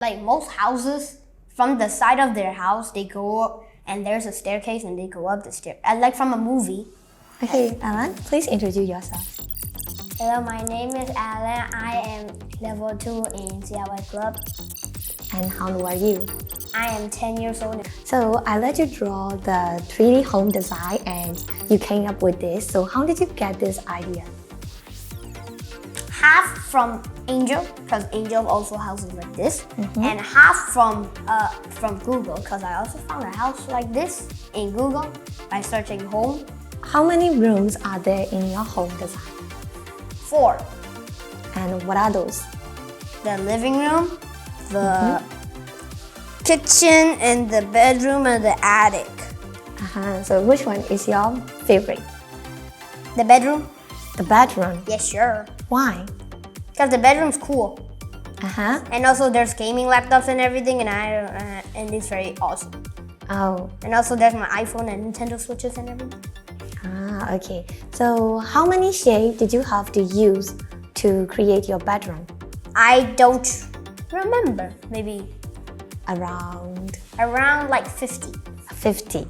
Like most houses, from the side of their house, they go up and there's a staircase and they go up the stair. Like from a movie. Okay, Alan, please introduce yourself. Hello, my name is Alan. I am level 2 in CLY Club. And how old are you? I am 10 years old. So I let you draw the 3D home design and you came up with this. So how did you get this idea? Half from Angel, because Angel also houses like this, and half from Google, because I also found a house like this in Google by searching home. How many rooms are there in your home design? 4. And what are those? The living room, the kitchen, and the bedroom, and the attic. So which one is your favorite? The bedroom? The bedroom. Yes, sure. Why? Because the bedroom's cool. And also there's gaming laptops and everything, and it's very awesome. Oh. And also there's my iPhone and Nintendo Switches and everything. Okay. So how many shapes did you have to use to create your bedroom? I don't remember. Maybe Around like 50. 50.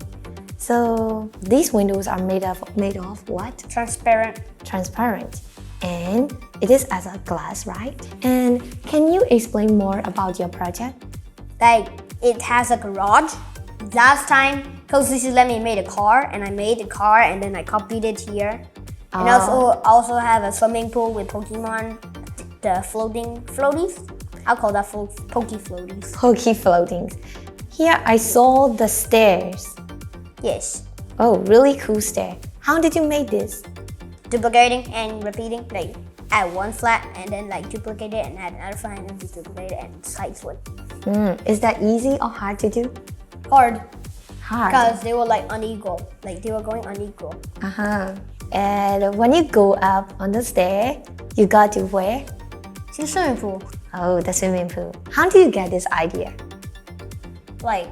So these windows are made of what? Transparent. Transparent. And it is as a glass, right? And can you explain more about your project? Like, it has a garage. Last time, Coach let me make a car, and I made the car, and then I copied it here. And also have a swimming pool with Pokemon, the floaties. I'll call that Poke floaties. Poke floatings. Here I saw the stairs. Yes. Oh, really cool stair. How did you make this? Duplicating and repeating, like add one flat and then like duplicate it and add another flat and then duplicate it and side flip. Is that easy or hard to do? Hard. Hard. Because they were like unequal, like they were going unequal. And when you go up on the stair, you got to where? To the swimming pool. Oh, the swimming pool. How do you get this idea? Like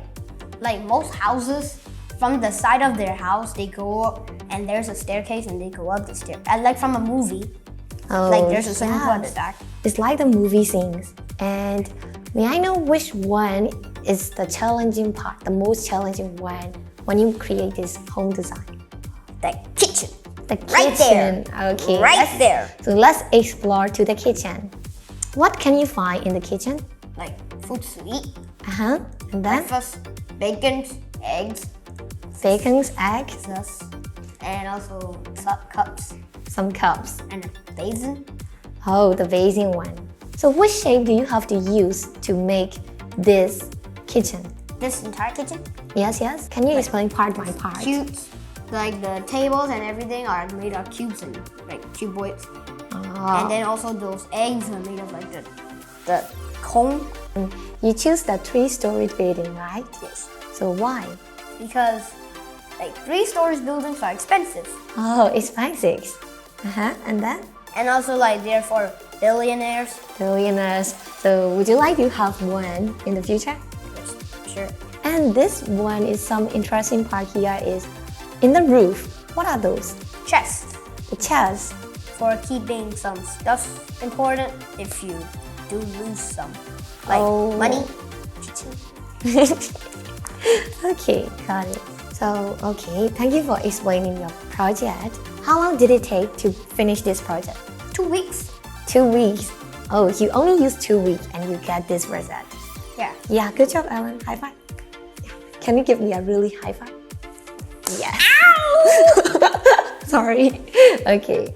most houses, from the side of their house, they go up and there's a staircase and they go up the stair. Like from a movie. Oh, like there's a swimming pool at the back. It's like the movie scenes. And may I know which one is the challenging part, the most challenging one when you create this home design? The kitchen. The kitchen. Right there. Okay. Right there. So let's explore to the kitchen. What can you find in the kitchen? Like food to eat. And then? Breakfast, bacon, eggs. Bacons, eggs. Yes. And also cups. Some cups. And a basin. Oh, the basin one. So which shape do you have to use to make this kitchen? This entire kitchen? Yes. Can you explain part by part? Cubes. Like the tables and everything are made of cubes and like cuboids. And then also those eggs are made of like the cone. You choose the 3-story building, right? Yes. So why? Because like 3-story buildings are expensive. Oh, expensive. And then? And also like they're for billionaires. Billionaires. So would you like to have one in the future? Yes, sure. And this one is some interesting part here is in the roof. What are those? Chests. The chests. For keeping some stuff important if you do lose some. Like money. Okay, got it. So, okay, thank you for explaining your project. How long did it take to finish this project? 2 weeks. 2 weeks. Oh, you only used 2 weeks and you get this result. Yeah. Yeah, good job, Alan. High five. Can you give me a really high five? Yes. Ow! Sorry. Okay.